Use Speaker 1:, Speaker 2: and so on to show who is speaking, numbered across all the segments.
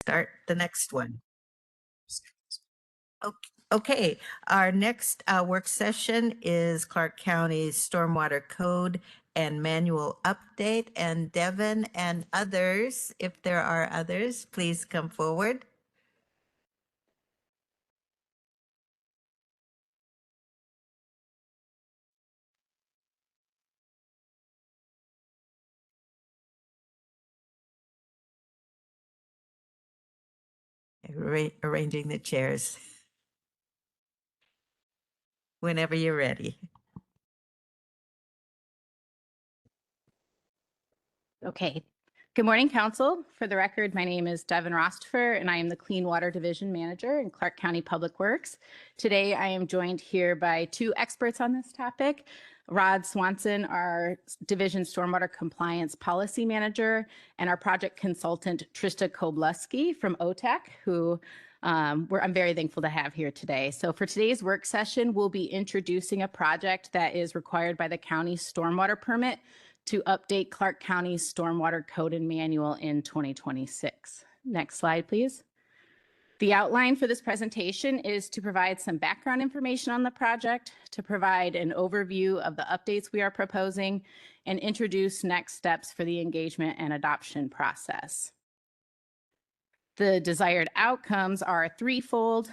Speaker 1: start the next one. Okay, our next work session is Clark County's Stormwater Code and Manual Update. And Devin and others, if there are others, please come forward. Arranging the chairs. Whenever you're ready.
Speaker 2: Okay. Good morning, Council. For the record, my name is Devin Rostfer, and I am the Clean Water Division Manager in Clark County Public Works. Today, I am joined here by two experts on this topic, Rod Swanson, our Division Stormwater Compliance Policy Manager, and our project consultant, Trista Kobluski from OTAC, who I'm very thankful to have here today. So for today's work session, we'll be introducing a project that is required by the county stormwater permit to update Clark County's Stormwater Code and Manual in 2026. Next slide, please. The outline for this presentation is to provide some background information on the project, to provide an overview of the updates we are proposing, and introduce next steps for the engagement and adoption process. The desired outcomes are threefold: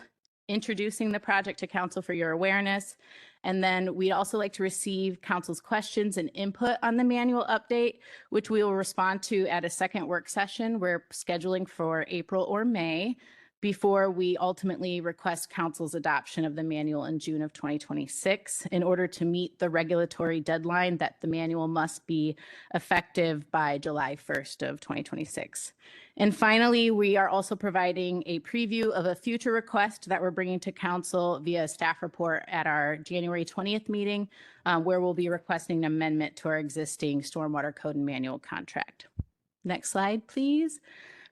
Speaker 2: introducing the project to Council for your awareness, and then we'd also like to receive Council's questions and input on the manual update, which we will respond to at a second work session we're scheduling for April or May, before we ultimately request Council's adoption of the manual in June of 2026 in order to meet the regulatory deadline that the manual must be effective by July 1st of 2026. And finally, we are also providing a preview of a future request that we're bringing to Council via staff report at our January 20th meeting, where we'll be requesting an amendment to our existing Stormwater Code and Manual contract. Next slide, please.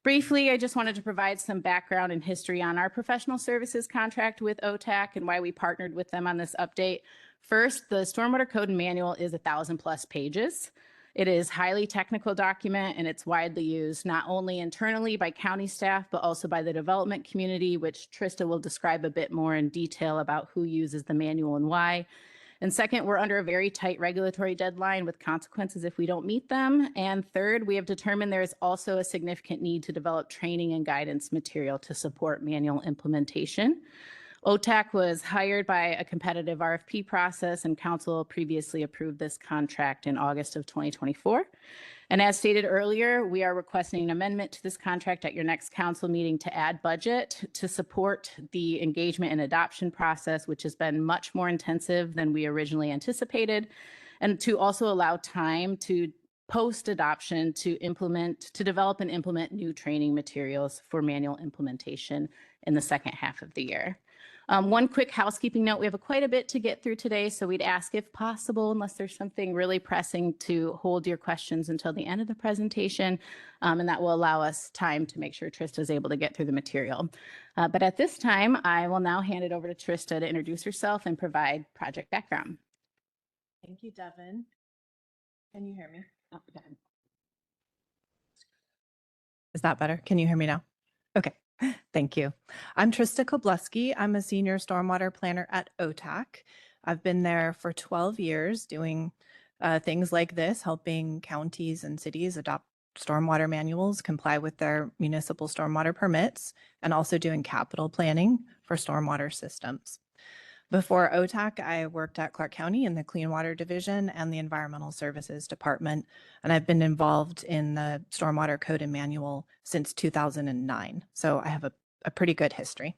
Speaker 2: Briefly, I just wanted to provide some background and history on our professional services contract with OTAC and why we partnered with them on this update. First, the Stormwater Code and Manual is 1,000+ pages. It is a highly technical document, and it's widely used not only internally by county staff, but also by the development community, which Trista will describe a bit more in detail about who uses the manual and why. And second, we're under a very tight regulatory deadline with consequences if we don't meet them. And third, we have determined there is also a significant need to develop training and guidance material to support manual implementation. OTAC was hired by a competitive RFP process, and Council previously approved this contract in August of 2024. And as stated earlier, we are requesting an amendment to this contract at your next Council meeting to add budget to support the engagement and adoption process, which has been much more intensive than we originally anticipated, and to also allow time to post-adoption to develop and implement new training materials for manual implementation in the second half of the year. One quick housekeeping note, we have quite a bit to get through today, so we'd ask if possible, unless there's something really pressing, to hold your questions until the end of the presentation, and that will allow us time to make sure Trista is able to get through the material. But at this time, I will now hand it over to Trista to introduce herself and provide project background.
Speaker 3: Thank you, Devin. Can you hear me?
Speaker 2: Oh, okay.
Speaker 3: Is that better? Can you hear me now? Okay, thank you. I'm Trista Kobluski. I'm a senior stormwater planner at OTAC. I've been there for 12 years doing things like this, helping counties and cities adopt stormwater manuals, comply with their municipal stormwater permits, and also doing capital planning for stormwater systems. Before OTAC, I worked at Clark County in the Clean Water Division and the Environmental Services Department, and I've been involved in the Stormwater Code and Manual since 2009. So I have a pretty good history.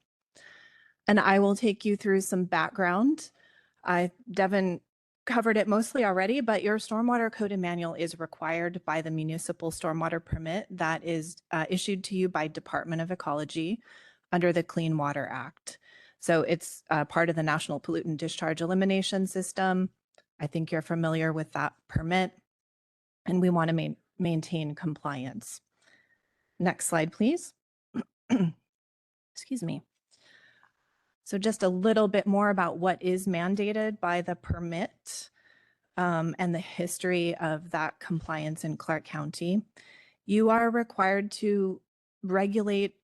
Speaker 3: And I will take you through some background. Devin covered it mostly already, but your Stormwater Code and Manual is required by the municipal stormwater permit that is issued to you by Department of Ecology under the Clean Water Act. So it's part of the National Pollutant Discharge Elimination System. I think you're familiar with that permit, and we want to maintain compliance. Next slide, please. Excuse me. So just a little bit more about what is mandated by the permit and the history of that compliance in Clark County. You are required to regulate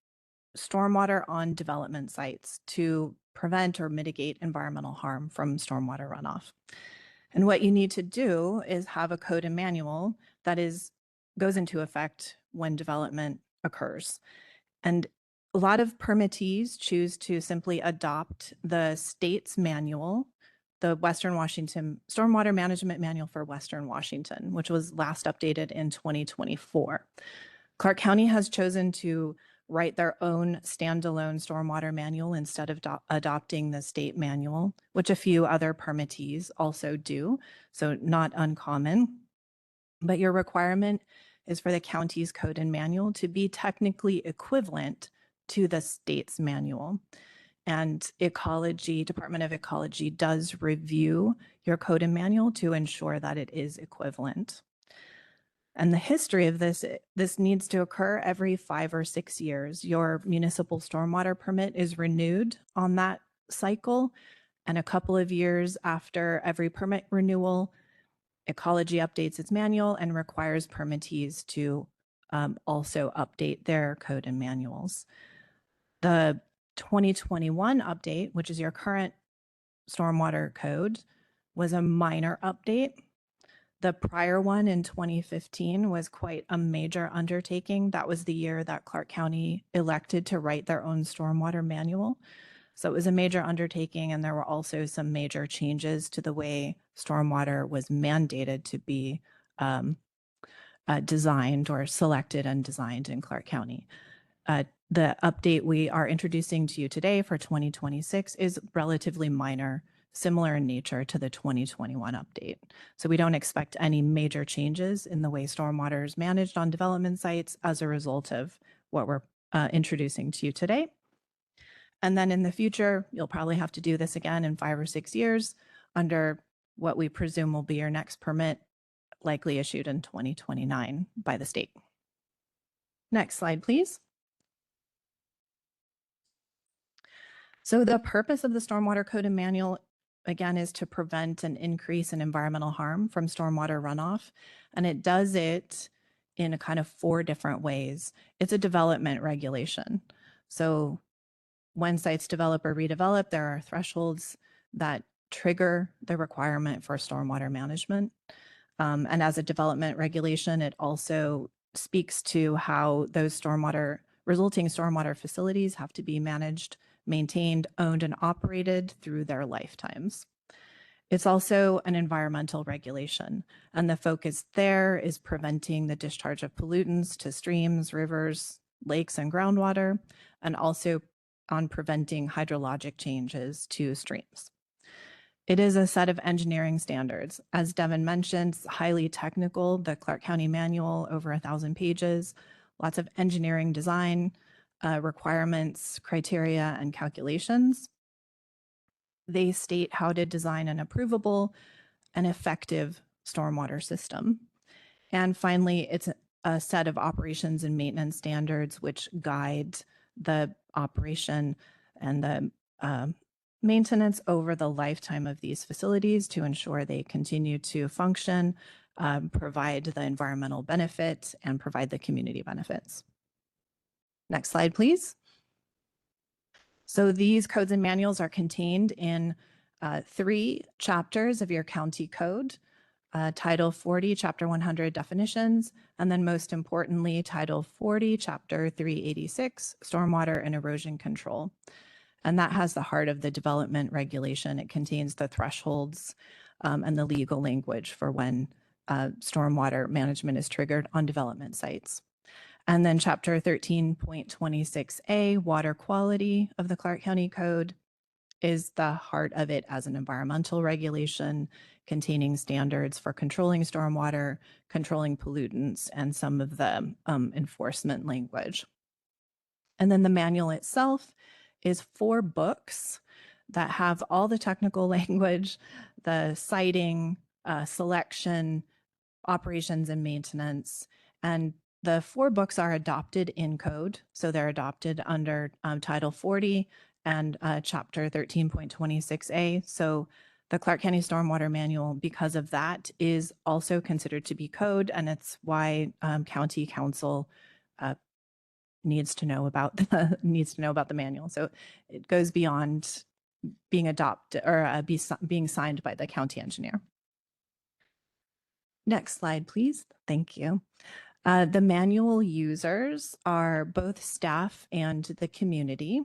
Speaker 3: stormwater on development sites to prevent or mitigate environmental harm from stormwater runoff. And what you need to do is have a code and manual that goes into effect when development occurs. And a lot of permittees choose to simply adopt the state's manual, the Western Washington Stormwater Management Manual for Western Washington, which was last updated in 2024. Clark County has chosen to write their own standalone stormwater manual instead of adopting the state manual, which a few other permittees also do, so not uncommon. But your requirement is for the county's code and manual to be technically equivalent to the state's manual. And Department of Ecology does review your code and manual to ensure that it is equivalent. And the history of this needs to occur every 5 or 6 years. Your municipal stormwater permit is renewed on that cycle. And a couple of years after every permit renewal, Ecology updates its manual and requires permittees to also update their code and manuals. The 2021 update, which is your current stormwater code, was a minor update. The prior one in 2015 was quite a major undertaking. That was the year that Clark County elected to write their own stormwater manual. So it was a major undertaking, and there were also some major changes to the way stormwater was mandated to be designed or selected and designed in Clark County. The update we are introducing to you today for 2026 is relatively minor, similar in nature to the 2021 update. So we don't expect any major changes in the way stormwater is managed on development sites as a result of what we're introducing to you today. And then in the future, you'll probably have to do this again in 5 or 6 years under what we presume will be your next permit, likely issued in 2029 by the state. Next slide, please. So the purpose of the Stormwater Code and Manual, again, is to prevent an increase in environmental harm from stormwater runoff. And it does it in a kind of 4 different ways. It's a development regulation. So when sites develop or redevelop, there are thresholds that trigger the requirement for stormwater management. And as a development regulation, it also speaks to how those resulting stormwater facilities have to be managed, maintained, owned, and operated through their lifetimes. It's also an environmental regulation, and the focus there is preventing the discharge of pollutants to streams, rivers, lakes, and groundwater, and also on preventing hydrologic changes to streams. It is a set of engineering standards. As Devin mentioned, it's highly technical, the Clark County Manual, over 1,000 pages, lots of engineering design requirements, criteria, and calculations. They state how to design an approvable and effective stormwater system. And finally, it's a set of operations and maintenance standards which guide the operation and the maintenance over the lifetime of these facilities to ensure they continue to function, provide the environmental benefit, and provide the community benefits. Next slide, please. So these codes and manuals are contained in 3 chapters of your county code. Title 40, Chapter 100, definitions, and then most importantly, Title 40, Chapter 386, stormwater and erosion control. And that has the heart of the development regulation. It contains the thresholds and the legal language for when stormwater management is triggered on development sites. And then Chapter 13.26a, water quality of the Clark County Code, is the heart of it as an environmental regulation containing standards for controlling stormwater, controlling pollutants, and some of the enforcement language. And then the manual itself is 4 books that have all the technical language, the siting, selection, operations, and maintenance. And the 4 books are adopted in code. So they're adopted under Title 40 and Chapter 13.26a. So the Clark County Stormwater Manual, because of that, is also considered to be code, and it's why County Council needs to know about the manual. So it goes beyond being adopted or being signed by the county engineer. Next slide, please. Thank you. The manual users are both staff and the community.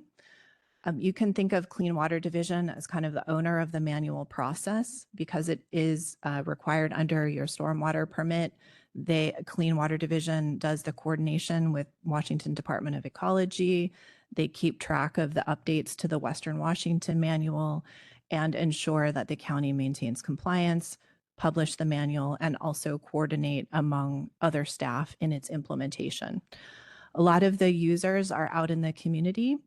Speaker 3: You can think of Clean Water Division as kind of the owner of the manual process because it is required under your stormwater permit. The Clean Water Division does the coordination with Washington Department of Ecology. They keep track of the updates to the Western Washington manual and ensure that the county maintains compliance, publish the manual, and also coordinate among other staff in its implementation. A lot of the users are out in the community.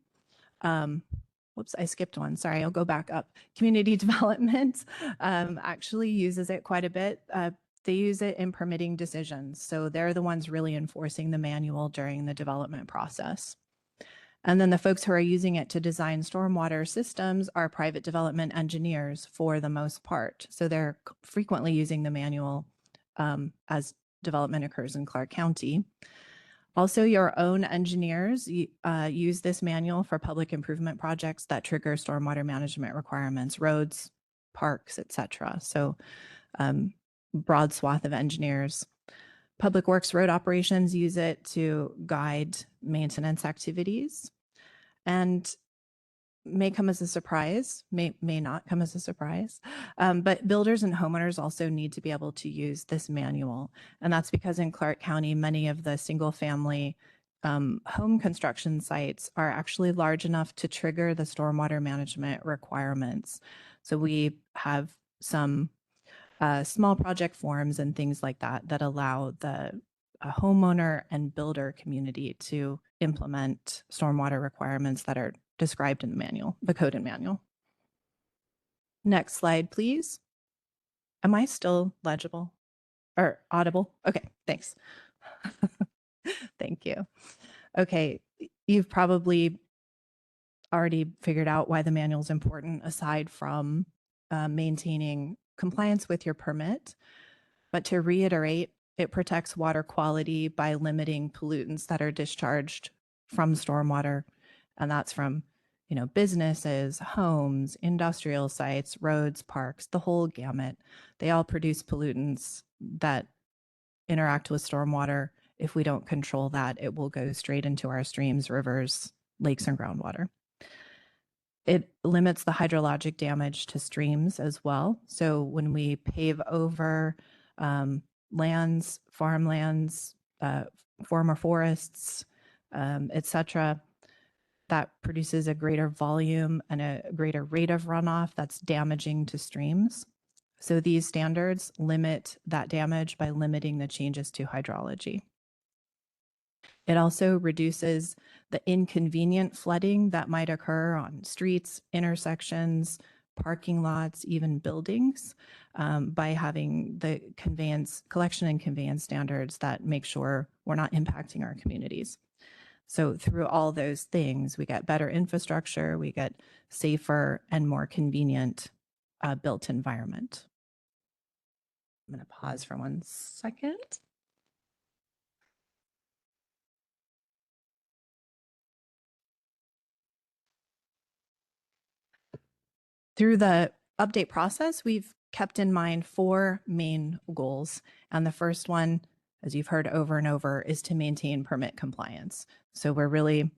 Speaker 3: Whoops, I skipped one. Sorry, I'll go back up. Community development actually uses it quite a bit. They use it in permitting decisions. So they're the ones really enforcing the manual during the development process. And then the folks who are using it to design stormwater systems are private development engineers for the most part. So they're frequently using the manual as development occurs in Clark County. Also, your own engineers use this manual for public improvement projects that trigger stormwater management requirements, roads, parks, etc. So broad swath of engineers. Public Works road operations use it to guide maintenance activities and may come as a surprise, may not come as a surprise, but builders and homeowners also need to be able to use this manual. And that's because in Clark County, many of the single family home construction sites are actually large enough to trigger the stormwater management requirements. So we have some small project forms and things like that that allow the homeowner and builder community to implement stormwater requirements that are described in the manual, the code and manual. Next slide, please. Am I still legible or audible? Okay, thanks. Thank you. Okay, you've probably already figured out why the manual is important aside from maintaining compliance with your permit. But to reiterate, it protects water quality by limiting pollutants that are discharged from stormwater. And that's from, businesses, homes, industrial sites, roads, parks, the whole gamut. They all produce pollutants that interact with stormwater. If we don't control that, it will go straight into our streams, rivers, lakes, and groundwater. It limits the hydrologic damage to streams as well. So when we pave over lands, farmlands, former forests, etc., that produces a greater volume and a greater rate of runoff that's damaging to streams. So these standards limit that damage by limiting the changes to hydrology. It also reduces the inconvenient flooding that might occur on streets, intersections, parking lots, even buildings, by having the collection and conveyance standards that make sure we're not impacting our communities. So through all those things, we get better infrastructure, we get safer and more convenient built environment. I'm going to pause for 1 second. Through the update process, we've kept in mind 4 main goals. And the first one, as you've heard over and over, is to maintain permit compliance. So we're really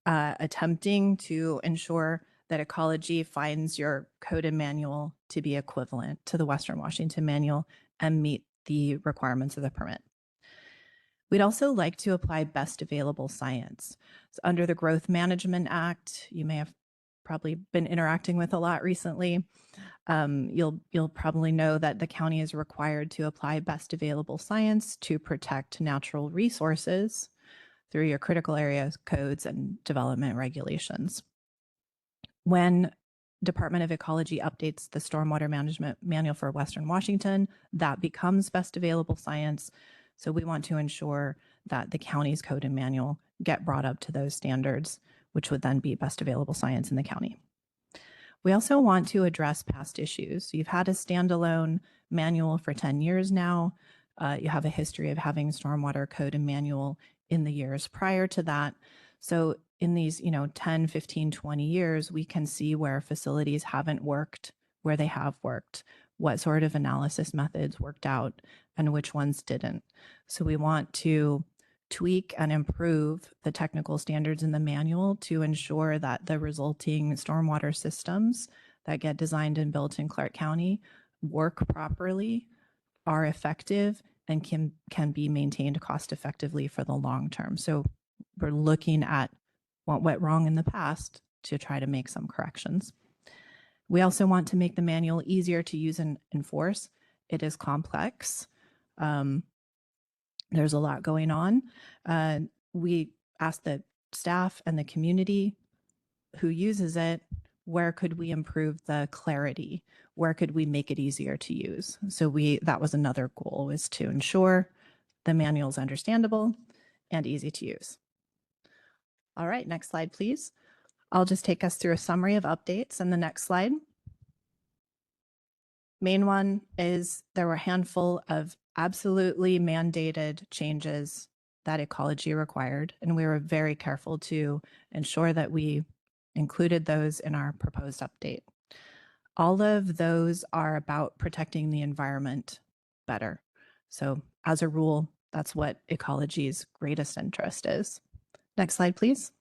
Speaker 3: attempting to ensure that ecology finds your code and manual to be equivalent to the Western Washington manual and meet the requirements of the permit. We'd also like to apply best available science. So under the Growth Management Act, you may have probably been interacting with a lot recently. You'll probably know that the county is required to apply best available science to protect natural resources through your critical area codes and development regulations. When Department of Ecology updates the Stormwater Management Manual for Western Washington, that becomes best available science. So we want to ensure that the county's code and manual get brought up to those standards, which would then be best available science in the county. We also want to address past issues. So you've had a standalone manual for 10 years now. You have a history of having stormwater code and manual in the years prior to that. So in these, 10, 15, 20 years, we can see where facilities haven't worked, where they have worked, what sort of analysis methods worked out, and which ones didn't. So we want to tweak and improve the technical standards in the manual to ensure that the resulting stormwater systems that get designed and built in Clark County work properly, are effective, and can be maintained cost effectively for the long term. So we're looking at what went wrong in the past to try to make some corrections. We also want to make the manual easier to use and enforce. It is complex. There's a lot going on. We asked the staff and the community who uses it, where could we improve the clarity? Where could we make it easier to use? So that was another goal, is to ensure the manual is understandable and easy to use. All right, next slide, please. I'll just take us through a summary of updates in the next slide. Main one is there were a handful of absolutely mandated changes that ecology required, and we were very careful to ensure that we included those in our proposed update. All of those are about protecting the environment better. So as a rule, that's what ecology's greatest interest is. Next slide, please.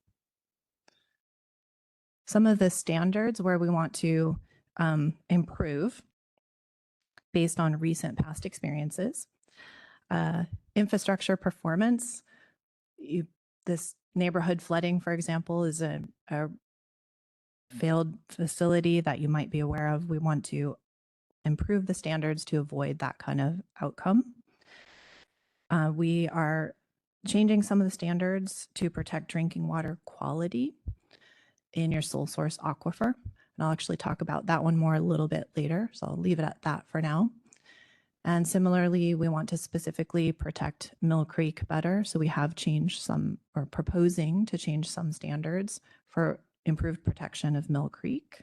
Speaker 3: Some of the standards where we want to improve based on recent past experiences. Infrastructure performance. This neighborhood flooding, for example, is a failed facility that you might be aware of. We want to improve the standards to avoid that kind of outcome. We are changing some of the standards to protect drinking water quality in your sole source aquifer. And I'll actually talk about that one more a little bit later, so I'll leave it at that for now. And similarly, we want to specifically protect Mill Creek better. So we have changed some, or proposing to change some standards for improved protection of Mill Creek.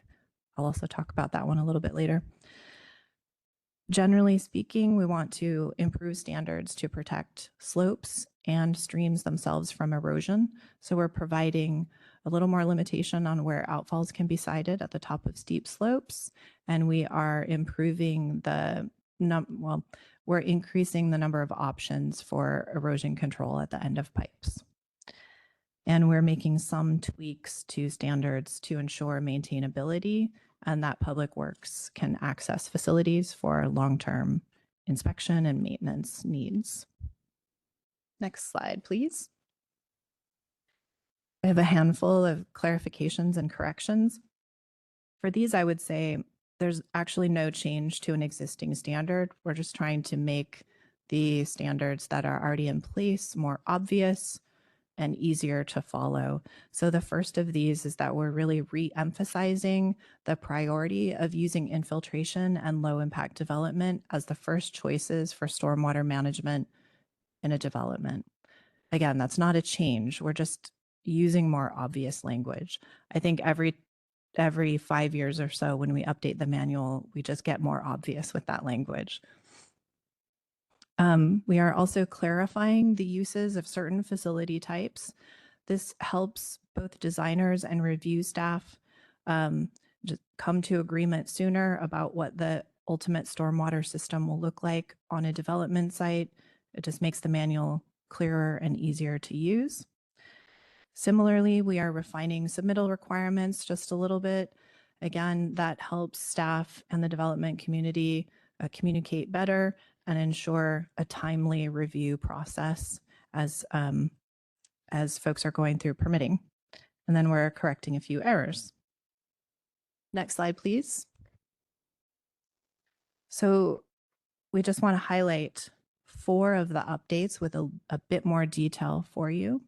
Speaker 3: I'll also talk about that one a little bit later. Generally speaking, we want to improve standards to protect slopes and streams themselves from erosion. So we're providing a little more limitation on where outfalls can be sited at the top of steep slopes. And we are improving we're increasing the number of options for erosion control at the end of pipes. And we're making some tweaks to standards to ensure maintainability and that Public Works can access facilities for long-term inspection and maintenance needs. Next slide, please. I have a handful of clarifications and corrections. For these, I would say there's actually no change to an existing standard. We're just trying to make the standards that are already in place more obvious and easier to follow. So the first of these is that we're really re-emphasizing the priority of using infiltration and low impact development as the first choices for stormwater management in a development. Again, that's not a change. We're just using more obvious language. I think every 5 years or so when we update the manual, we just get more obvious with that language. We are also clarifying the uses of certain facility types. This helps both designers and review staff just come to agreement sooner about what the ultimate stormwater system will look like on a development site. It just makes the manual clearer and easier to use. Similarly, we are refining submittal requirements just a little bit. Again, that helps staff and the development community communicate better and ensure a timely review process as folks are going through permitting. And then we're correcting a few errors. Next slide, please. So we just want to highlight 4 of the updates with a bit more detail for you.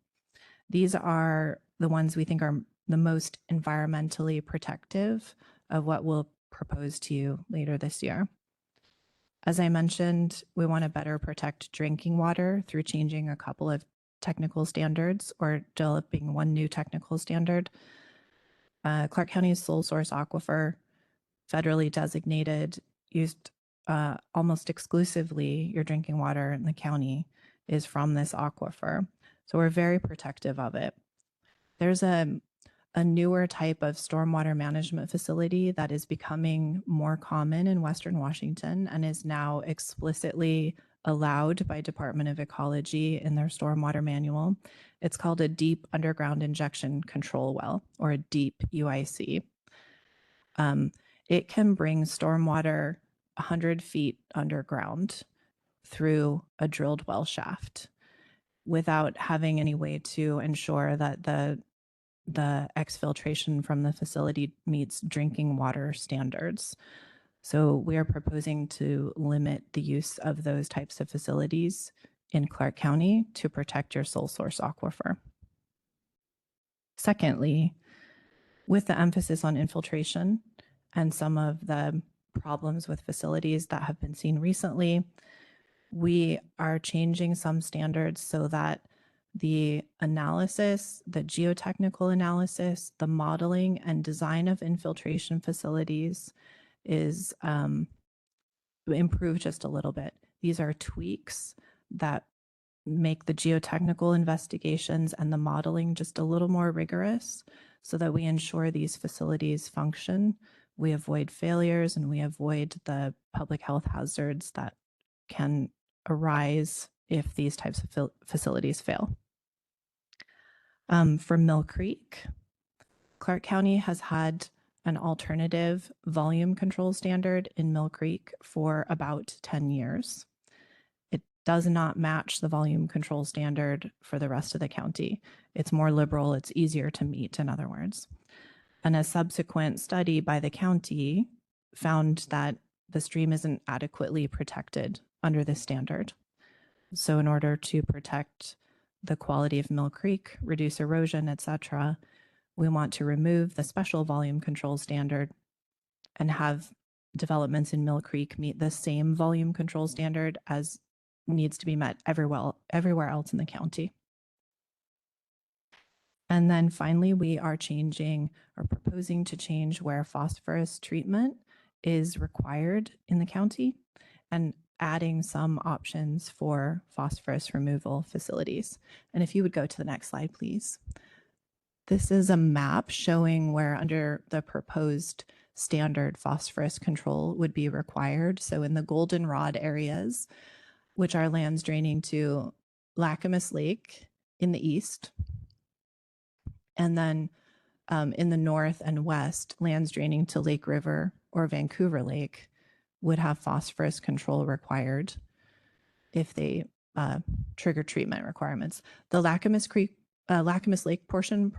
Speaker 3: These are the ones we think are the most environmentally protective of what we'll propose to you later this year. As I mentioned, we want to better protect drinking water through changing a couple of technical standards or developing one new technical standard. Clark County's sole source aquifer, federally designated, used almost exclusively, your drinking water in the county is from this aquifer. So we're very protective of it. There's a newer type of stormwater management facility that is becoming more common in Western Washington and is now explicitly allowed by Department of Ecology in their stormwater manual. It's called a deep underground injection control well, or a deep UIC. It can bring stormwater 100 feet underground through a drilled well shaft without having any way to ensure that the exfiltration from the facility meets drinking water standards. So we are proposing to limit the use of those types of facilities in Clark County to protect your sole source aquifer. Secondly, with the emphasis on infiltration and some of the problems with facilities that have been seen recently, we are changing some standards so that the analysis, the geotechnical analysis, the modeling and design of infiltration facilities is improved just a little bit. These are tweaks that make the geotechnical investigations and the modeling just a little more rigorous so that we ensure these facilities function. We avoid failures and we avoid the public health hazards that can arise if these types of facilities fail. For Mill Creek, Clark County has had an alternative volume control standard in Mill Creek for about 10 years. It does not match the volume control standard for the rest of the county. It's more liberal, it's easier to meet, in other words. And a subsequent study by the county found that the stream isn't adequately protected under this standard. So in order to protect the quality of Mill Creek, reduce erosion, etc., we want to remove the special volume control standard and have developments in Mill Creek meet the same volume control standard as needs to be met everywhere else in the county. And then finally, we are changing or proposing to change where phosphorus treatment is required in the county and adding some options for phosphorus removal facilities. And if you would go to the next slide, please. This is a map showing where under the proposed standard phosphorus control would be required. So in the goldenrod areas, which are lands draining to Lacamas Lake in the east, and then in the north and west, lands draining to Lake River or Vancouver Lake would have phosphorus control required if they trigger treatment requirements. The Lacamas Lake portion,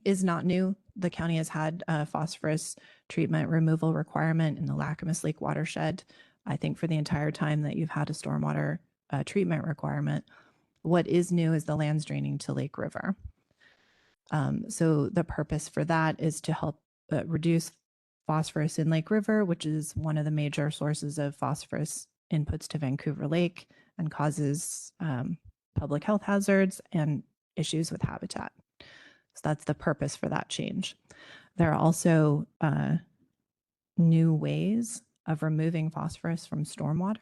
Speaker 3: is not new. The county has had a phosphorus treatment removal requirement in the Lacamas Lake watershed, I think, for the entire time that you've had a stormwater treatment requirement. What is new is the lands draining to Lake River. So the purpose for that is to help reduce phosphorus in Lake River, which is one of the major sources of phosphorus inputs to Vancouver Lake and causes public health hazards and issues with habitat. So that's the purpose for that change. There are also new ways of removing phosphorus from stormwater.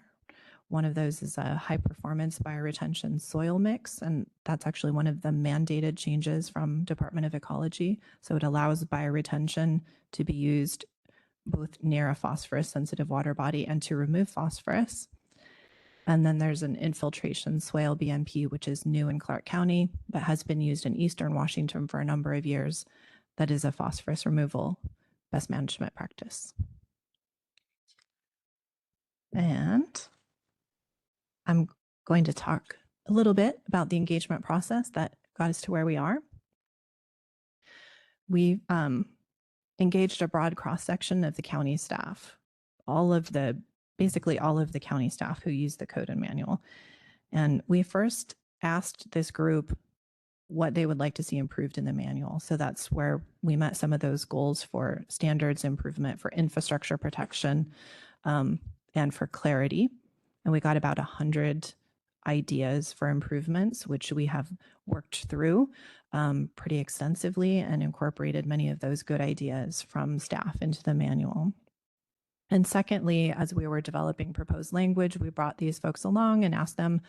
Speaker 3: One of those is a high performance bioretention soil mix, and that's actually one of the mandated changes from Department of Ecology. So it allows bioretention to be used both near a phosphorus sensitive water body and to remove phosphorus. And then there's an infiltration swale BMP, which is new in Clark County, but has been used in Eastern Washington for a number of years. That is a phosphorus removal best management practice. And I'm going to talk a little bit about the engagement process that got us to where we are. We engaged a broad cross-section of the county staff, basically all of the county staff who use the code and manual. And we first asked this group what they would like to see improved in the manual. So that's where we met some of those goals for standards improvement, for infrastructure protection, and for clarity. And we got about 100 ideas for improvements, which we have worked through pretty extensively and incorporated many of those good ideas from staff into the manual. And secondly, as we were developing proposed language, we brought these folks along and asked them,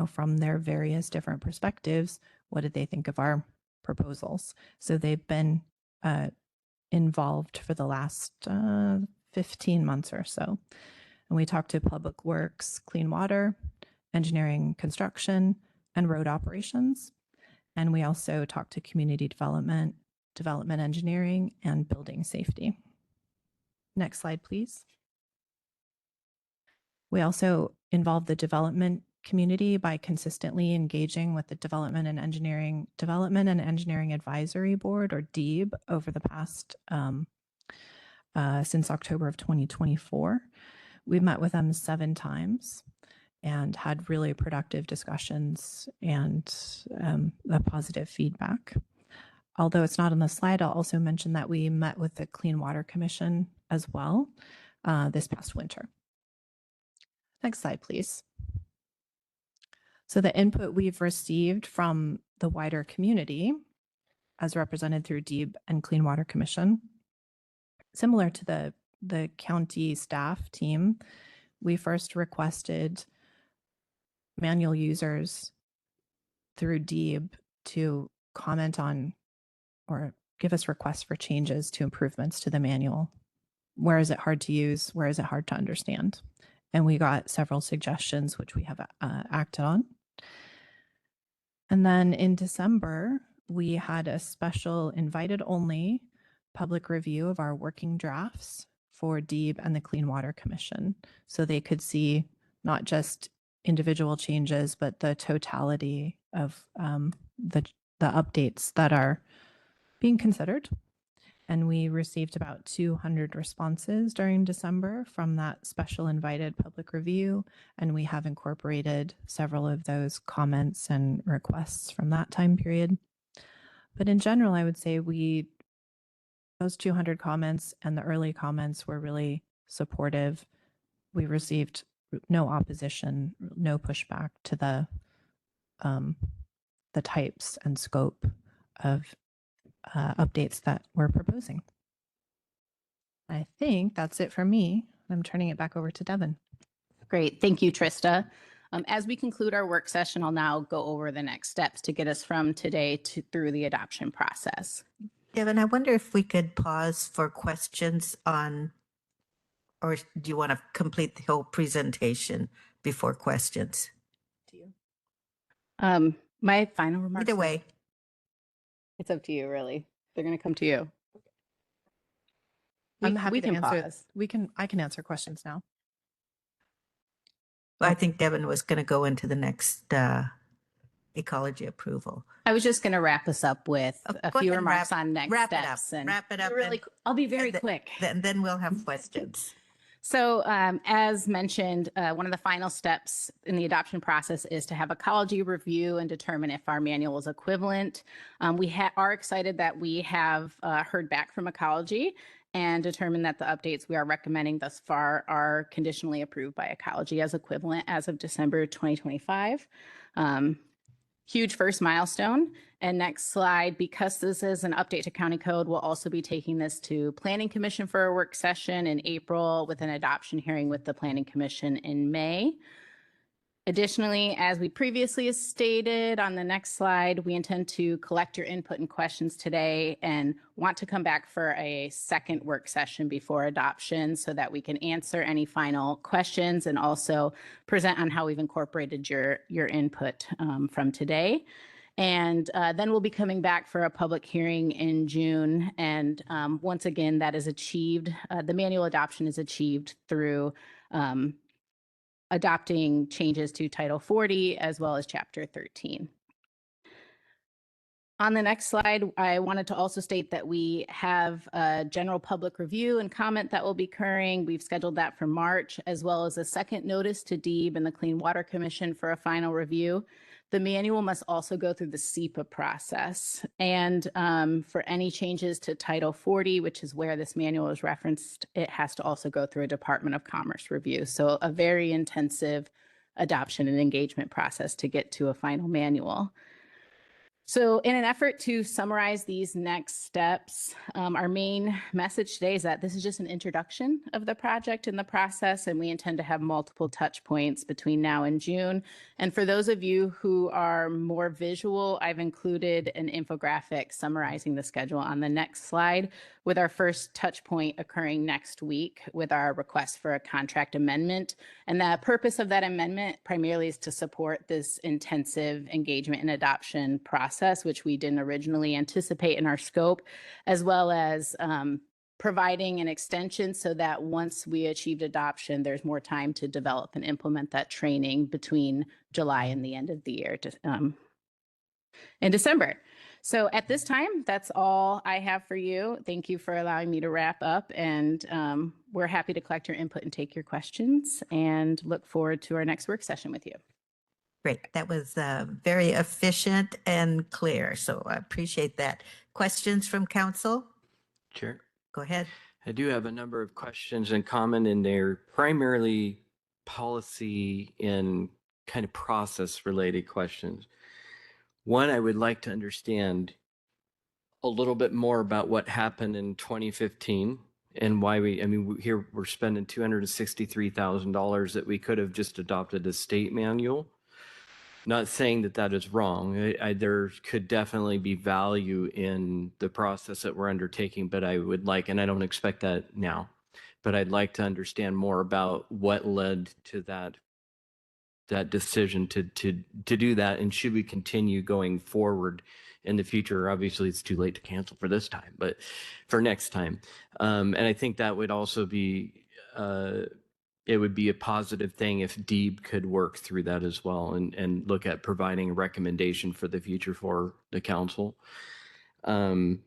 Speaker 3: from their various different perspectives, what did they think of our proposals? So they've been involved for the last 15 months or so. And we talked to Public Works, Clean Water, Engineering, Construction, and Road Operations. And we also talked to Community Development, Development Engineering, and Building Safety. Next slide, please. We also involved the development community by consistently engaging with the Development and Engineering Advisory Board, or DEAB, over the past since October of 2024. We've met with them 7 times and had really productive discussions and positive feedback. Although it's not on the slide, I'll also mention that we met with the Clean Water Commission as well this past winter. Next slide, please. So the input we've received from the wider community, as represented through DEAB and Clean Water Commission, similar to the county staff team, we first requested manual users through DEAB to comment on or give us requests for changes to improvements to the manual. Where is it hard to use? Where is it hard to understand? And we got several suggestions, which we have acted on. And then in December, we had a special invited only public review of our working drafts for DEAB and the Clean Water Commission, so they could see not just individual changes, but the totality of the updates that are being considered. And we received about 200 responses during December from that special invited public review, and we have incorporated several of those comments and requests from that time period. But in general, I would say those 200 comments and the early comments were really supportive. We received no opposition, no pushback to the types and scope of updates that we're proposing. I think that's it for me. I'm turning it back over to Devin.
Speaker 2: Great. Thank you, Trista. As we conclude our work session, I'll now go over the next steps to get us from today through the adoption process.
Speaker 1: Devin, I wonder if we could pause for questions on, or do you want to complete the whole presentation before questions?
Speaker 2: Do you? My final remarks.
Speaker 1: Either way.
Speaker 2: It's up to you, really. They're going to come to you.
Speaker 3: I'm happy to answer.
Speaker 2: Pause.
Speaker 3: I can answer questions now.
Speaker 1: Well, I think Devin was going to go into the next ecology approval.
Speaker 2: I was just going to wrap us up with a
Speaker 1: Go
Speaker 2: few
Speaker 1: ahead and
Speaker 2: remarks on next steps.
Speaker 1: Wrap it up.
Speaker 2: Really, I'll be very quick.
Speaker 1: Then we'll have questions.
Speaker 2: So as mentioned, one of the final steps in the adoption process is to have ecology review and determine if our manual is equivalent. We are excited that we have heard back from ecology and determined that the updates we are recommending thus far are conditionally approved by ecology as equivalent as of December 2025. Huge first milestone. And next slide, because this is an update to county code, we'll also be taking this to Planning Commission for a work session in April with an adoption hearing with the Planning Commission in May. Additionally, as we previously stated on the next slide, we intend to collect your input and questions today and want to come back for a second work session before adoption so that we can answer any final questions and also present on how we've incorporated your input from today. And then we'll be coming back for a public hearing in June. And once again, that is achieved. The manual adoption is achieved through adopting changes to Title 40 as well as Chapter 13. On the next slide, I wanted to also state that we have a general public review and comment that will be occurring. We've scheduled that for March, as well as a second notice to DEAB and the Clean Water Commission for a final review. The manual must also go through the SEPA process. And for any changes to Title 40, which is where this manual is referenced, it has to also go through a Department of Commerce review. So a very intensive adoption and engagement process to get to a final manual. So in an effort to summarize these next steps, our main message today is that this is just an introduction of the project and the process, and we intend to have multiple touch points between now and June. And for those of you who are more visual, I've included an infographic summarizing the schedule on the next slide, with our first touch point occurring next week with our request for a contract amendment. And the purpose of that amendment primarily is to support this intensive engagement and adoption process, which we didn't originally anticipate in our scope, as well as providing an extension so that once we achieved adoption, there's more time to develop and implement that training between July and the end of the year in December. So at this time, that's all I have for you. Thank you for allowing me to wrap up, and we're happy to collect your input and take your questions, and look forward to our next work session with you.
Speaker 1: Great. That was very efficient and clear. So I appreciate that. Questions from council?
Speaker 4: Chair,
Speaker 1: Go ahead.
Speaker 4: I do have a number of questions and comment in there, primarily policy and kind of process related questions. One, I would like to understand a little bit more about what happened in 2015 and why here we're spending $263,000 that we could have just adopted a state manual. Not saying that that is wrong. There could definitely be value in the process that we're undertaking, but I would like, and I don't expect that now, but I'd like to understand more about what led to that decision to do that, and should we continue going forward in the future? Obviously, it's too late to cancel for this time, but for next time. And I think that would also be it would be a positive thing if DEEB could work through that as well and look at providing a recommendation for the future for the council. And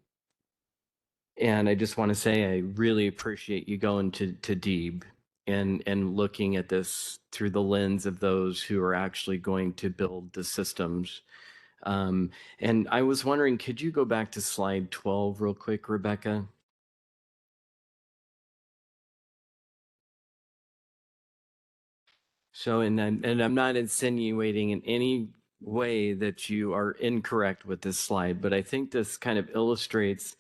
Speaker 4: I just want to say I really appreciate you going to DEEB and looking at this through the lens of those who are actually going to build the systems. And I was wondering, could you go back to slide 12 real quick, Rebecca? So, and I'm not insinuating in any way that you are incorrect with this slide, but I think this kind of illustrates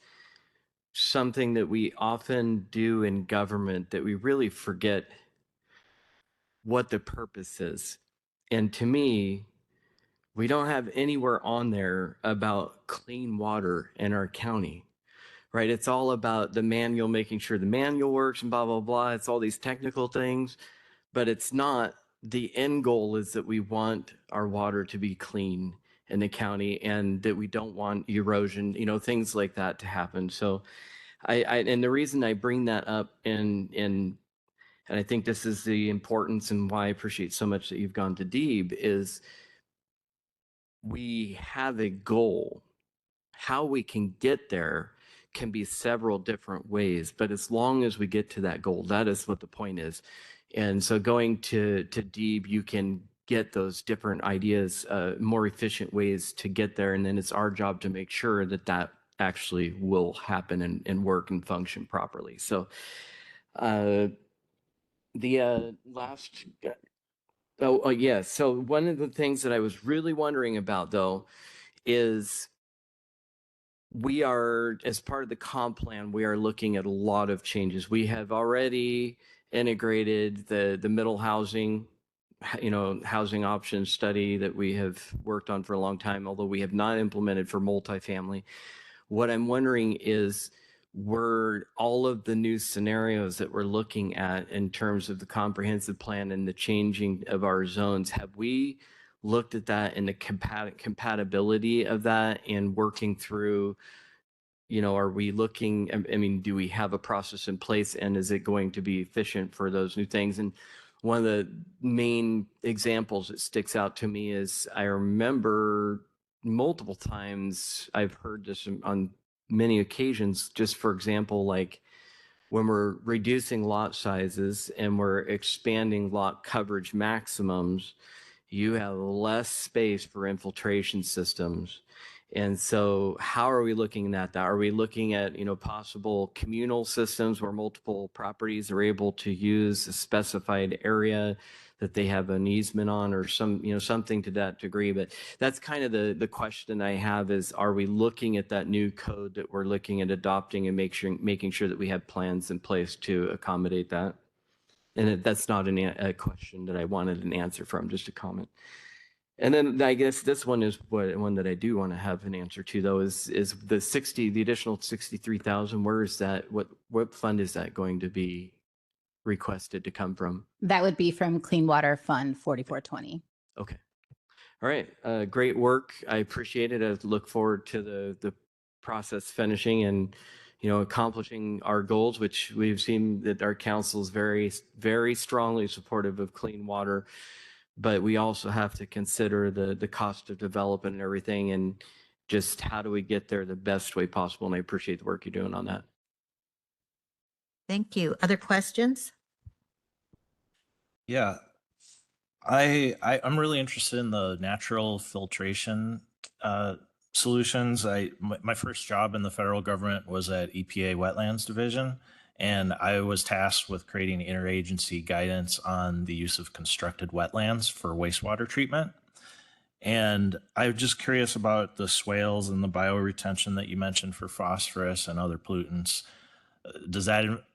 Speaker 4: something that we often do in government, that we really forget what the purpose is. And to me, we don't have anywhere on there about clean water in our county, right? It's all about the manual, making sure the manual works and blah, blah, blah. It's all these technical things, but it's not. The end goal is that we want our water to be clean in the county, and that we don't want erosion, things like that to happen. So and the reason I bring that up and I think this is the importance and why I appreciate so much that you've gone to DEEB is we have a goal. How we can get there can be several different ways, but as long as we get to that goal, that is what the point is. And so going to DEEB, you can get those different ideas, more efficient ways to get there. And then it's our job to make sure that that actually will happen and work and function properly. So the last, yeah. So one of the things that I was really wondering about though is we are, as part of the comp plan, we are looking at a lot of changes. We have already integrated the middle housing, housing options study that we have worked on for a long time, although we have not implemented for multifamily. What I'm wondering is, were all of the new scenarios that we're looking at in terms of the comprehensive plan and the changing of our zones, have we looked at that and the compatibility of that and working through, are we looking, do we have a process in place, and is it going to be efficient for those new things? And one of the main examples that sticks out to me is I remember multiple times I've heard this on many occasions, just for example, like when we're reducing lot sizes and we're expanding lot coverage maximums, you have less space for infiltration systems. And so how are we looking at that? Are we looking at, possible communal systems where multiple properties are able to use a specified area that they have an easement on, or something to that degree? But that's kind of the question I have is, are we looking at that new code that we're looking at adopting and making sure that we have plans in place to accommodate that? And that's not a question that I wanted an answer from, just a comment. And then I guess this one is one that I do want to have an answer to, though, is the additional 63,000. Where is that? What fund is that going to be requested to come from?
Speaker 2: That would be from Clean Water Fund 4420.
Speaker 4: Okay. All right. Great work. I appreciate it. I look forward to the process finishing and, accomplishing our goals, which we've seen that our council is very, very strongly supportive of clean water. But we also have to consider the cost of development and everything, and just how do we get there the best way possible. And I appreciate the work you're doing on that.
Speaker 1: Thank you. Other questions?
Speaker 5: Yeah, I'm really interested in the natural filtration solutions. My first job in the federal government was at EPA Wetlands Division, and I was tasked with creating interagency guidance on the use of constructed wetlands for wastewater treatment. And I'm just curious about the swales and the bioretention that you mentioned for phosphorus and other pollutants.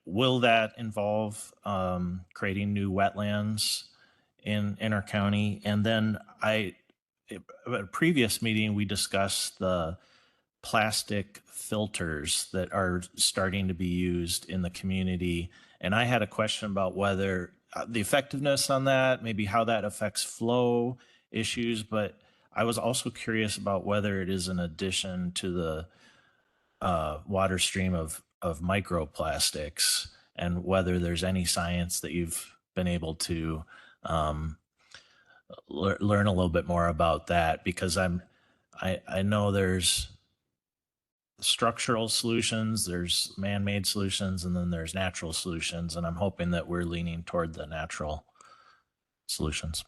Speaker 5: Will that involve creating new wetlands in our county? And then at a previous meeting, we discussed the plastic filters that are starting to be used in the community. And I had a question about whether the effectiveness on that, maybe how that affects flow issues. But I was also curious about whether it is an addition to the water stream of microplastics, and whether there's any science that you've been able to learn a little bit more about that, because I know there's structural solutions, there's man-made solutions, and then there's natural solutions, and I'm hoping that we're leaning toward the natural solutions.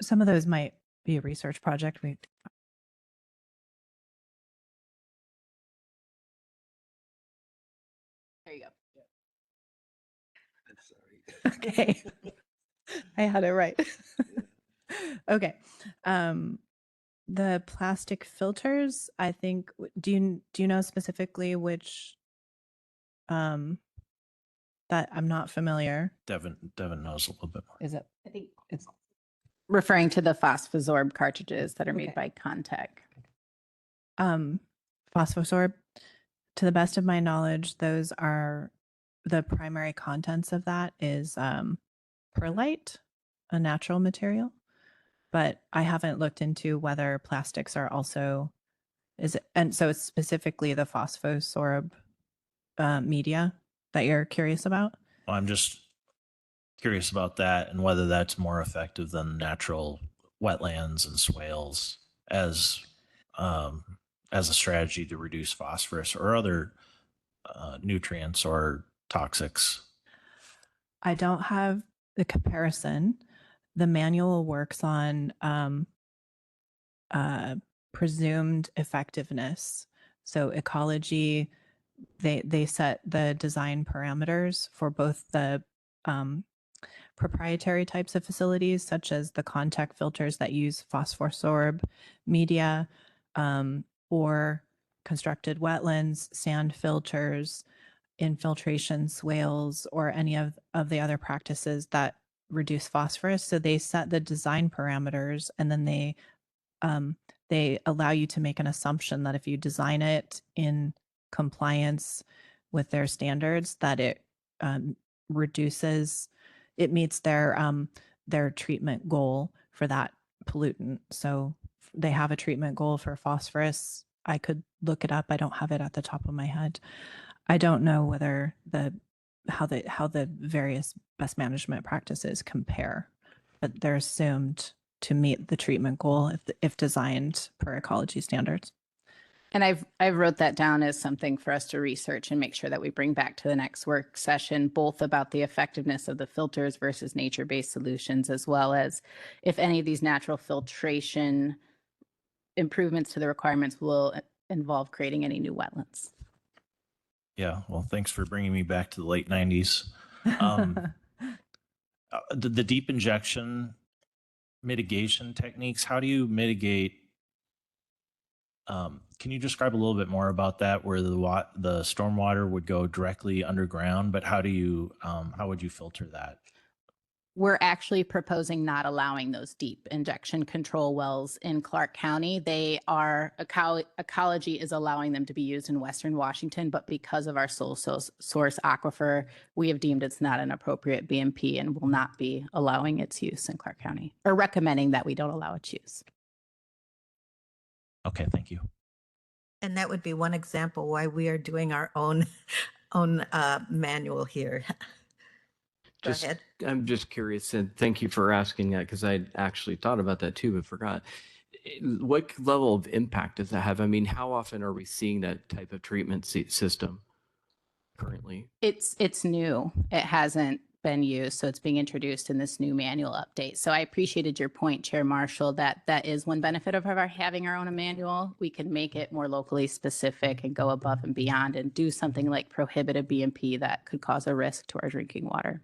Speaker 3: Some of those might be a research project.
Speaker 2: There you go.
Speaker 3: Okay. I had it right. Okay. The plastic filters, I think, do you know specifically which that I'm not familiar.
Speaker 5: Devin knows a little bit more.
Speaker 3: Is it?
Speaker 2: I think it's referring to the phosphosorb cartridges that are made by Contec.
Speaker 3: Phosphosorb, to the best of my knowledge, those are the primary contents of that is perlite, a natural material. But I haven't looked into whether plastics are also and so it's specifically the phosphosorb media that you're curious about.
Speaker 5: I'm just curious about that, and whether that's more effective than natural wetlands and swales as a strategy to reduce phosphorus or other nutrients or toxics.
Speaker 3: I don't have the comparison. The manual works on presumed effectiveness. So ecology, they set the design parameters for both the proprietary types of facilities, such as the contact filters that use phosphosorb media, or constructed wetlands, sand filters, infiltration swales, or any of the other practices that reduce phosphorus. So they set the design parameters, and then they allow you to make an assumption that if you design it in compliance with their standards, that it meets their treatment goal for that pollutant. So they have a treatment goal for phosphorus. I could look it up. I don't have it at the top of my head. I don't know whether how the various best management practices compare, but they're assumed to meet the treatment goal if designed per ecology standards.
Speaker 2: And I've wrote that down as something for us to research and make sure that we bring back to the next work session, both about the effectiveness of the filters versus nature-based solutions, as well as if any of these natural filtration improvements to the requirements will involve creating any new wetlands.
Speaker 5: Yeah, well, thanks for bringing me back to the late 90s. The deep injection mitigation techniques, how do you mitigate? Can you describe a little bit more about that, where the stormwater would go directly underground, but how would you filter that?
Speaker 2: We're actually proposing not allowing those deep injection control wells in Clark County. They are, ecology is allowing them to be used in Western Washington, but because of our sole source aquifer, we have deemed it's not an appropriate BMP and will not be allowing its use in Clark County, or recommending that we don't allow its use.
Speaker 5: Okay, thank you.
Speaker 1: And that would be one example why we are doing our own manual here. Go ahead.
Speaker 4: I'm just curious, and thank you for asking that, because I actually thought about that too, but forgot. What level of impact does that have? I mean, how often are we seeing that type of treatment system currently?
Speaker 2: It's new. It hasn't been used, so it's being introduced in this new manual update. So I appreciated your point, Chair Marshall, that that is one benefit of having our own manual. We can make it more locally specific and go above and beyond and do something like prohibit a BMP that could cause a risk to our drinking water.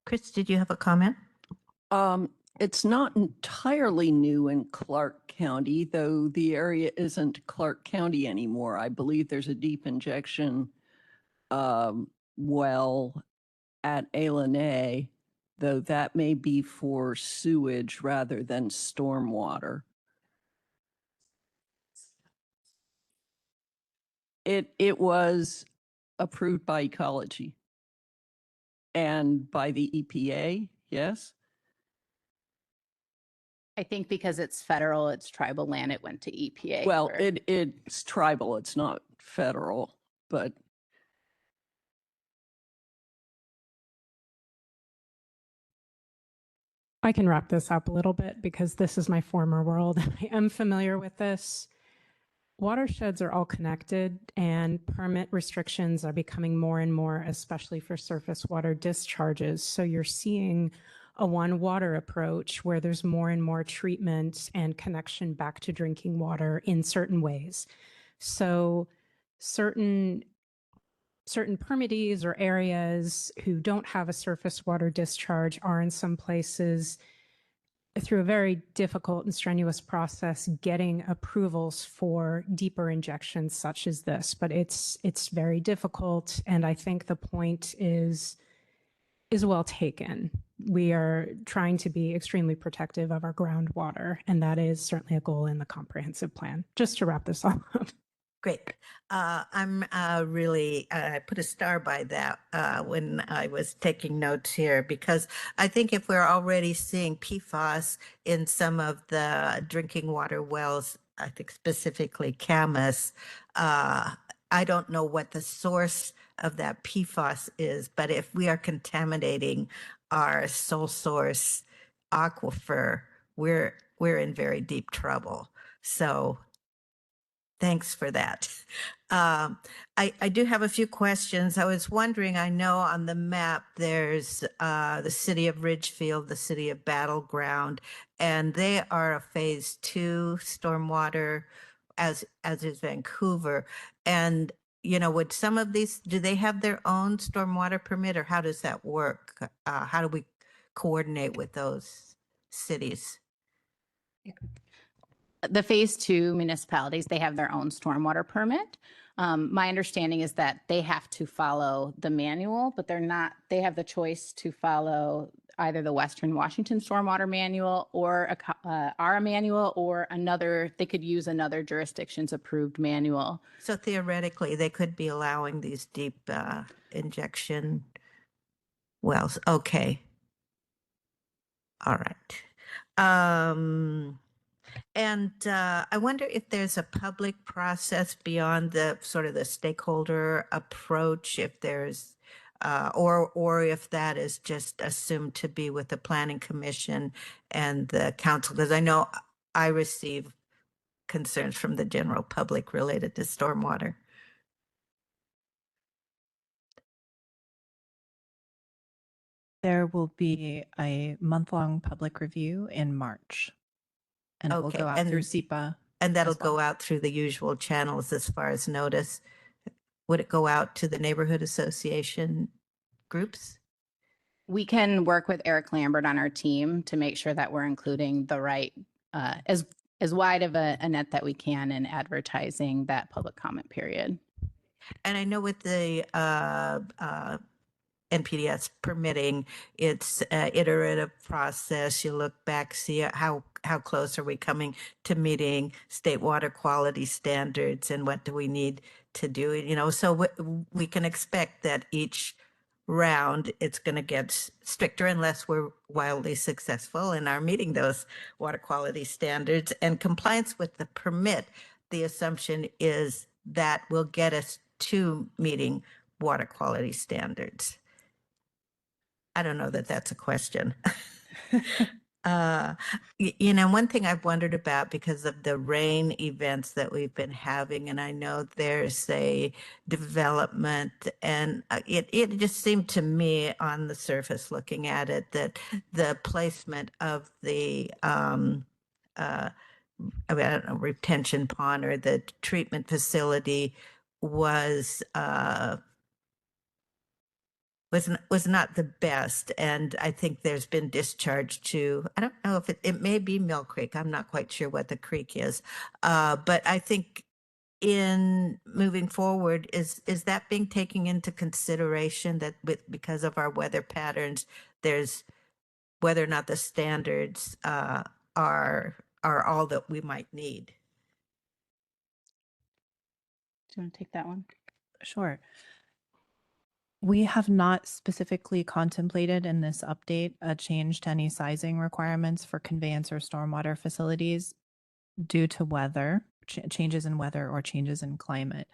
Speaker 1: Chris, did you have a comment?
Speaker 6: It's not entirely new in Clark County, though the area isn't Clark County anymore. I believe there's a deep injection well at Alanay, though that may be for sewage rather than stormwater. It was approved by ecology and by the EPA, yes.
Speaker 2: I think because it's federal, it's tribal land, it went to EPA.
Speaker 6: Well, it's tribal, it's not federal, but
Speaker 7: I can wrap this up a little bit because this is my former world. I am familiar with this. Watersheds are all connected, and permit restrictions are becoming more and more, especially for surface water discharges. So you're seeing a one water approach where there's more and more treatment and connection back to drinking water in certain ways. So certain permittees or areas who don't have a surface water discharge are in some places through a very difficult and strenuous process getting approvals for deeper injections such as this, but it's very difficult, and I think the point is well taken. We are trying to be extremely protective of our groundwater, and that is certainly a goal in the comprehensive plan. Just to wrap this all up.
Speaker 1: Great. I'm really, I put a star by that when I was taking notes here, because I think if we're already seeing PFAS in some of the drinking water wells, I think specifically Camas, I don't know what the source of that PFAS is, but if we are contaminating our sole source aquifer, we're in very deep trouble. So thanks for that. I do have a few questions. I was wondering, I know on the map there's the city of Ridgefield, the city of Battleground, and they are a phase 2 stormwater, as is Vancouver. And, you know, would some of these, do they have their own stormwater permit, or how does that work? How do we coordinate with those cities?
Speaker 2: The phase 2 municipalities, they have their own stormwater permit. My understanding is that they have to follow the manual, but they have the choice to follow either the Western Washington Stormwater Manual or our manual, or they could use another jurisdiction's approved manual.
Speaker 1: So theoretically, they could be allowing these deep injection wells. Okay. All right. And I wonder if there's a public process beyond the sort of the stakeholder approach, if there's, or if that is just assumed to be with the Planning Commission and the council, because I know I receive concerns from the general public related to stormwater.
Speaker 3: There will be a month-long public review in March, and it will
Speaker 1: Okay,
Speaker 3: go out through SEPA.
Speaker 1: And that'll
Speaker 3: as well.
Speaker 1: go out through the usual channels as far as notice. Would it go out to the neighborhood association groups?
Speaker 2: We can work with Eric Lambert on our team to make sure that we're including the right, as wide of a net that we can in advertising that public comment period.
Speaker 1: And I know with the NPDS permitting, it's an iterative process. You look back, see how close are we coming to meeting state water quality standards, and what do we need to do? You know, so we can expect that each round it's going to get stricter unless we're wildly successful in our meeting those water quality standards. And compliance with the permit, the assumption is that will get us to meeting water quality standards. I don't know that that's a question. You know, one thing I've wondered about because of the rain events that we've been having, and I know there's a development, and it just seemed to me on the surface looking at it that the placement of the I don't know, retention pond or the treatment facility was not the best. And I think there's been discharge to, I don't know if it may be Mill Creek. I'm not quite sure what the creek is. But I think in moving forward, is that being taken into consideration that because of our weather patterns, there's whether or not the standards are all that we might need?
Speaker 2: Do you want to take that one?
Speaker 3: Sure. We have not specifically contemplated in this update a change to any sizing requirements for conveyance or stormwater facilities due to weather, changes in weather or changes in climate.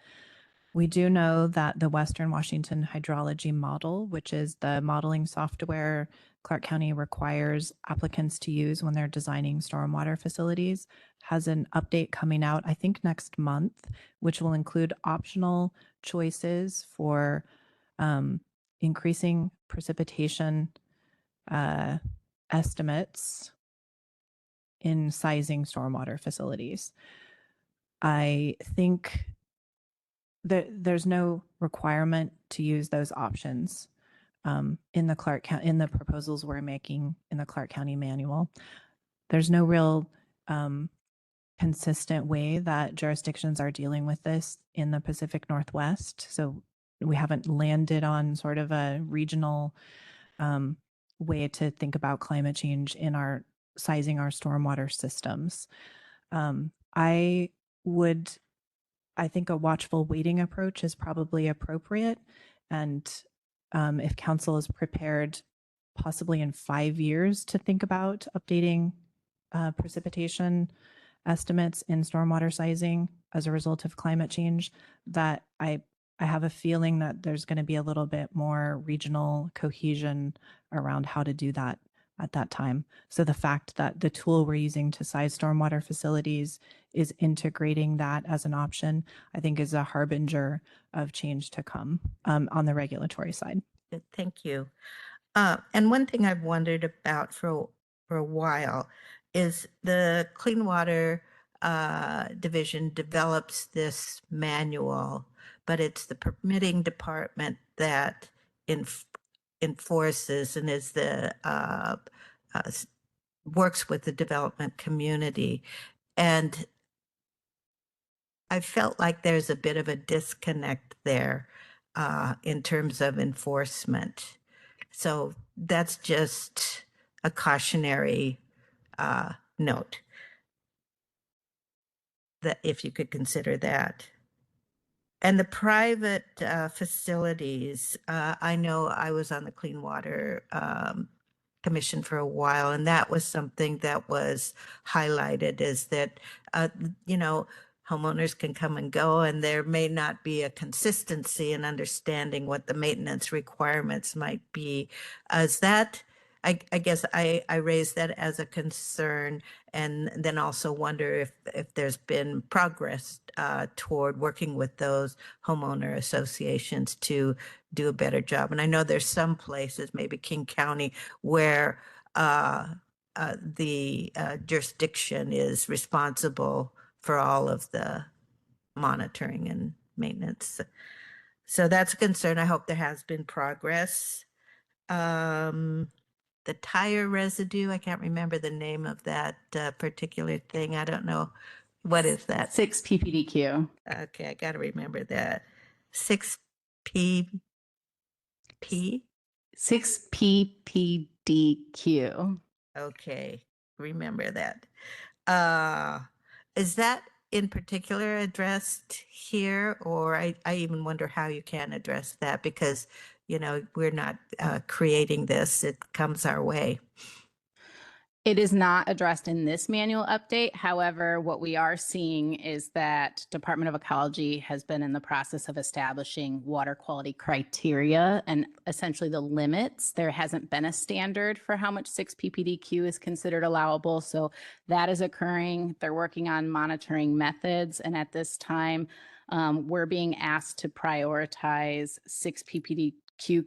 Speaker 3: We do know that the Western Washington Hydrology Model, which is the modeling software Clark County requires applicants to use when they're designing stormwater facilities, has an update coming out, I think next month, which will include optional choices for increasing precipitation estimates in sizing stormwater facilities. I think that there's no requirement to use those options in the Clark County, in the proposals we're making in the Clark County manual. There's no real consistent way that jurisdictions are dealing with this in the Pacific Northwest. So we haven't landed on sort of a regional way to think about climate change in our sizing our stormwater systems. I think a watchful waiting approach is probably appropriate. And if council is prepared, possibly in 5 years, to think about updating precipitation estimates in stormwater sizing as a result of climate change, that I have a feeling that there's going to be a little bit more regional cohesion around how to do that at that time. So the fact that the tool we're using to size stormwater facilities is integrating that as an option, I think is a harbinger of change to come on the regulatory side.
Speaker 1: Good, thank you. And one thing I've wondered about for a while is the Clean Water Division develops this manual, but it's the permitting department that enforces and is the works with the development community. And I felt like there's a bit of a disconnect there in terms of enforcement. So that's just a cautionary note, that if you could consider that. And the private facilities, I know I was on the Clean Water Commission for a while, and that was something that was highlighted, is that, you know, homeowners can come and go, and there may not be a consistency in understanding what the maintenance requirements might be. Is that I guess I raise that as a concern, and then also wonder if there's been progress toward working with those homeowner associations to do a better job. And I know there's some places, maybe King County, where the jurisdiction is responsible for all of the monitoring and maintenance. So that's a concern. I hope there has been progress. The tire residue, I can't remember the name of that particular thing. I don't know. What is that?
Speaker 2: 6 ppdq.
Speaker 1: Okay, I got to remember that. 6 P.
Speaker 2: 6 ppdq.
Speaker 1: Okay, remember that. Is that in particular addressed here, or I even wonder how you can address that, because we're not creating this, it comes our way.
Speaker 2: It is not addressed in this manual update. However, what we are seeing is that Department of Ecology has been in the process of establishing water quality criteria and essentially the limits. There hasn't been a standard for how much 6 ppdq is considered allowable. So that is occurring. They're working on monitoring methods. And at this time, we're being asked to prioritize 6 ppdq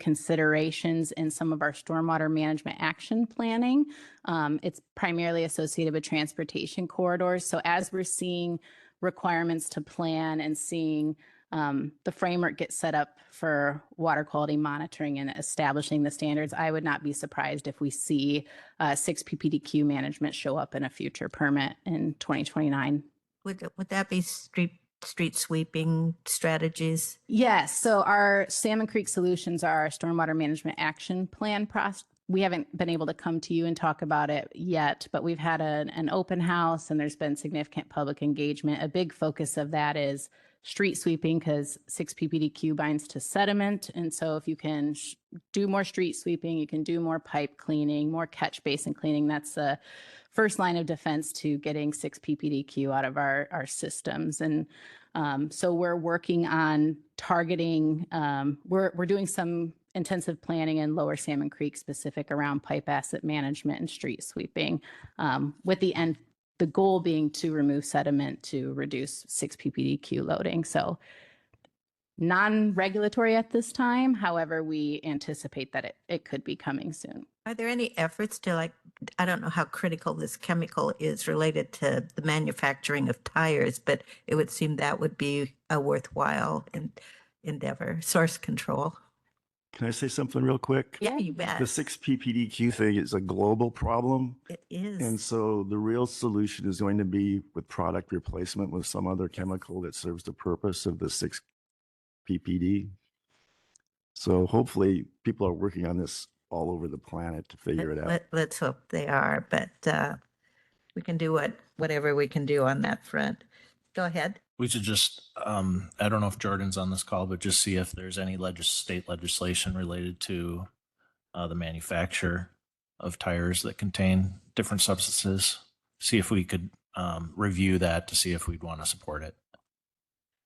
Speaker 2: considerations in some of our stormwater management action planning. It's primarily associated with transportation corridors. So as we're seeing requirements to plan and seeing the framework get set up for water quality monitoring and establishing the standards, I would not be surprised if we see 6 ppdq management show up in a future permit in 2029.
Speaker 1: Would that be street sweeping strategies?
Speaker 2: Yes. So our Salmon Creek Solutions are our stormwater management action plan process. We haven't been able to come to you and talk about it yet, but we've had an open house and there's been significant public engagement. A big focus of that is street sweeping, because 6 ppdq binds to sediment. And so if you can do more street sweeping, you can do more pipe cleaning, more catch basin cleaning. That's the first line of defense to getting 6 ppdq out of our systems. And so we're working on targeting, we're doing some intensive planning in Lower Salmon Creek specific around pipe asset management and street sweeping, with the goal being to remove sediment to reduce 6 ppdq loading. So non-regulatory at this time. However, we anticipate that it could be coming soon.
Speaker 1: Are there any efforts to, I don't know how critical this chemical is related to the manufacturing of tires, but it would seem that would be a worthwhile endeavor. Source control.
Speaker 8: Can I say something real quick?
Speaker 1: Yeah, you bet.
Speaker 8: The 6 ppdq thing is a global problem.
Speaker 1: It is.
Speaker 8: And so the real solution is going to be with product replacement with some other chemical that serves the purpose of the 6 ppd. So hopefully people are working on this all over the planet to figure it out.
Speaker 1: Let's hope they are, but we can do whatever we can do on that front. Go ahead.
Speaker 5: We should just, I don't know if Jordan's on this call, but just see if there's any state legislation related to the manufacture of tires that contain different substances. See if we could review that to see if we'd want to support it.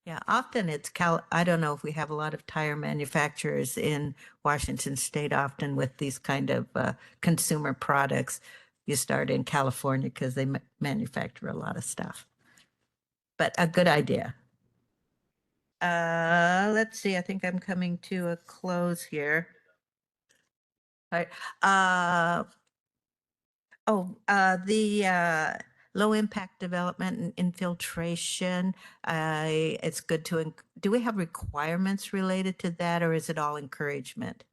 Speaker 1: Yeah, often it's I don't know if we have a lot of tire manufacturers in Washington State. Often with these kind of consumer products, you start in California because they manufacture a lot of stuff. But a good idea. Let's see. I think I'm coming to a close here. All right. The low impact development and infiltration. It's good to. Do we have requirements related to that, or is it all encouragement?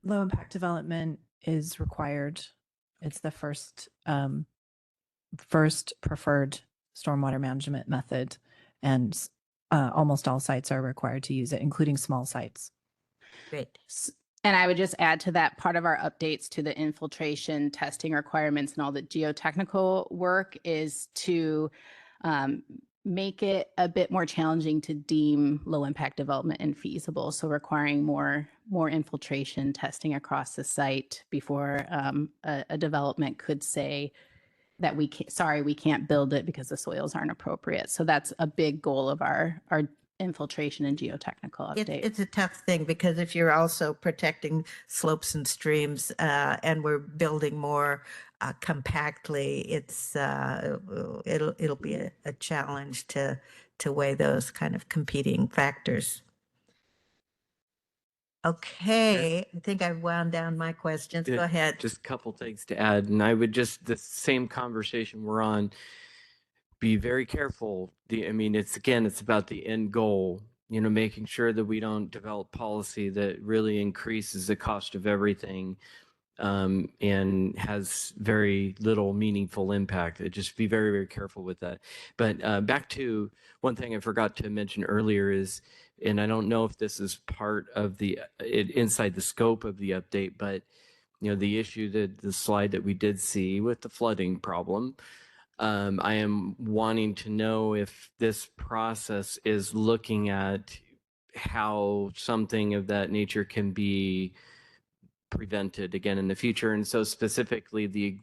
Speaker 3: Low impact development is required. It's the first preferred stormwater management method, and almost all sites are required to use it, including small sites.
Speaker 1: Great.
Speaker 2: And I would just add to that, part of our updates to the infiltration testing requirements and all the geotechnical work is to make it a bit more challenging to deem low impact development infeasible. So requiring more infiltration testing across the site before a development could say that we can't build it because the soils aren't appropriate. So that's a big goal of our infiltration and geotechnical update.
Speaker 1: It's a tough thing because if you're also protecting slopes and streams and we're building more compactly, it'll be a challenge to weigh those kind of competing factors. Okay, I think I've wound down my questions. Go ahead.
Speaker 4: Just a couple things to add, and I would just the same conversation we're on. Be very careful. I mean, it's about the end goal. You know, making sure that we don't develop policy that really increases the cost of everything and has very little meaningful impact. Just be very, very careful with that. But back to one thing I forgot to mention earlier is, and I don't know if this is part of inside the scope of the update, but you know, the issue that the slide that we did see with the flooding problem. I am wanting to know if this process is looking at how something of that nature can be prevented again in the future, and so specifically the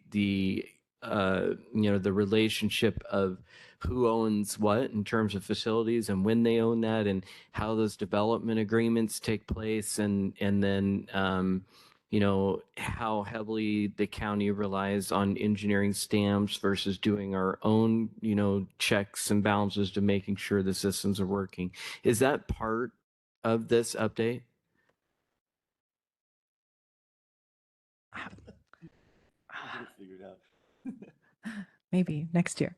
Speaker 4: you know, the relationship of who owns what in terms of facilities and when they own that and how those development agreements take place, and then you know, how heavily the county relies on engineering stamps versus doing our own, you know, checks and balances to making sure the systems are working. Is that part of this update?
Speaker 3: Maybe next year.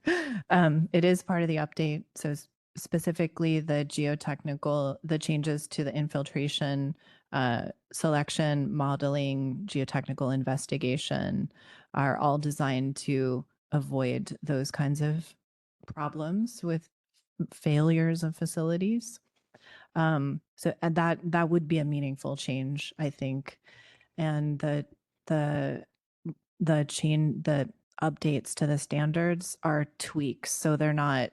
Speaker 3: It is part of the update. So specifically the geotechnical, the changes to the infiltration, selection, modeling, geotechnical investigation are all designed to avoid those kinds of problems with failures of facilities. So and that would be a meaningful change, I think. And the updates to the standards are tweaks. So they're not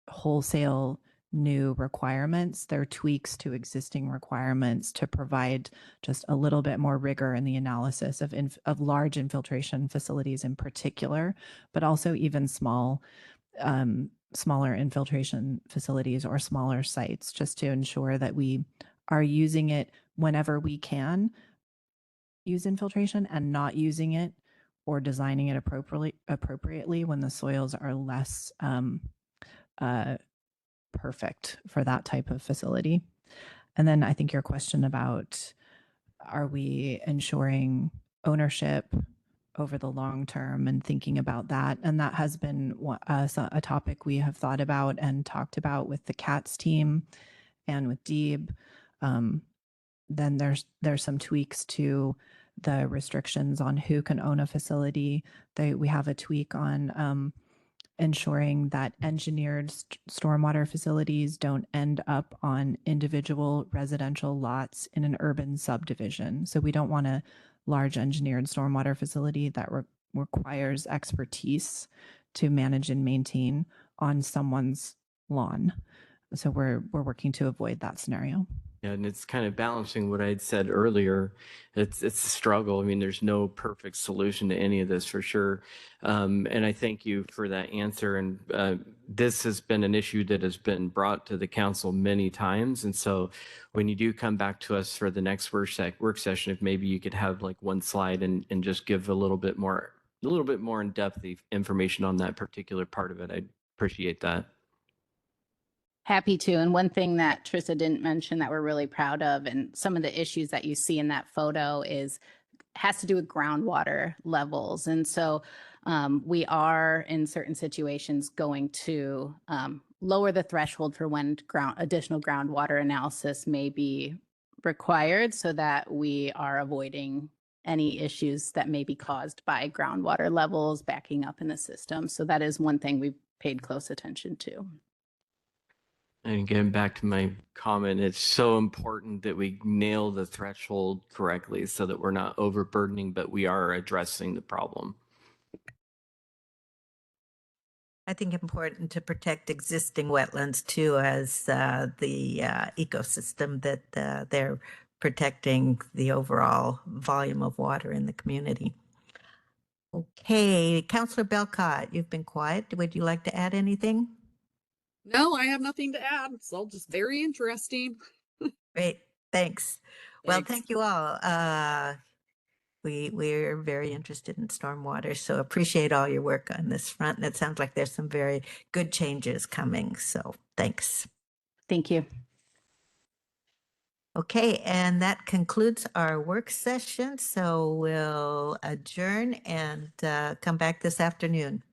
Speaker 3: wholesale new requirements. They're tweaks to existing requirements to provide just a little bit more rigor in the analysis of large infiltration facilities in particular, but also even smaller infiltration facilities or smaller sites, just to ensure that we are using it whenever we can use infiltration and not using it or designing it appropriately when the soils are less perfect for that type of facility. And then I think your question about, are we ensuring ownership over the long term and thinking about that? And that has been a topic we have thought about and talked about with the CATS team and with Deeb. Then there's some tweaks to the restrictions on who can own a facility. We have a tweak on ensuring that engineered stormwater facilities don't end up on individual residential lots in an urban subdivision. So we don't want a large engineered stormwater facility that requires expertise to manage and maintain on someone's lawn. So we're working to avoid that scenario.
Speaker 4: Yeah, and it's kind of balancing what I had said earlier. It's a struggle. I mean, there's no perfect solution to any of this for sure. And I thank you for that answer. And this has been an issue that has been brought to the council many times. And so when you do come back to us for the next work session, if maybe you could have like one slide and just give a little bit more in-depth information on that particular part of it, I'd appreciate that.
Speaker 2: Happy to. And one thing that Trista didn't mention that we're really proud of, and some of the issues that you see in that photo has to do with groundwater levels. And so we are in certain situations going to lower the threshold for when additional groundwater analysis may be required so that we are avoiding any issues that may be caused by groundwater levels backing up in the system. So that is one thing we've paid close attention to.
Speaker 4: And getting back to my comment, it's so important that we nail the threshold correctly so that we're not overburdening, but we are addressing the problem.
Speaker 1: I think important to protect existing wetlands too, as the ecosystem that they're protecting the overall volume of water in the community. Okay, Councillor Belcott, you've been quiet. Would you like to add anything?
Speaker 9: No, I have nothing to add. It's all just very interesting.
Speaker 1: Great. Thanks. Well,
Speaker 9: Thanks.
Speaker 1: thank you all. We're very interested in stormwater, so appreciate all your work on this front. And it sounds like there's some very good changes coming. So thanks.
Speaker 2: Thank you.
Speaker 1: Okay, and that concludes our work session. So we'll adjourn and come back this afternoon.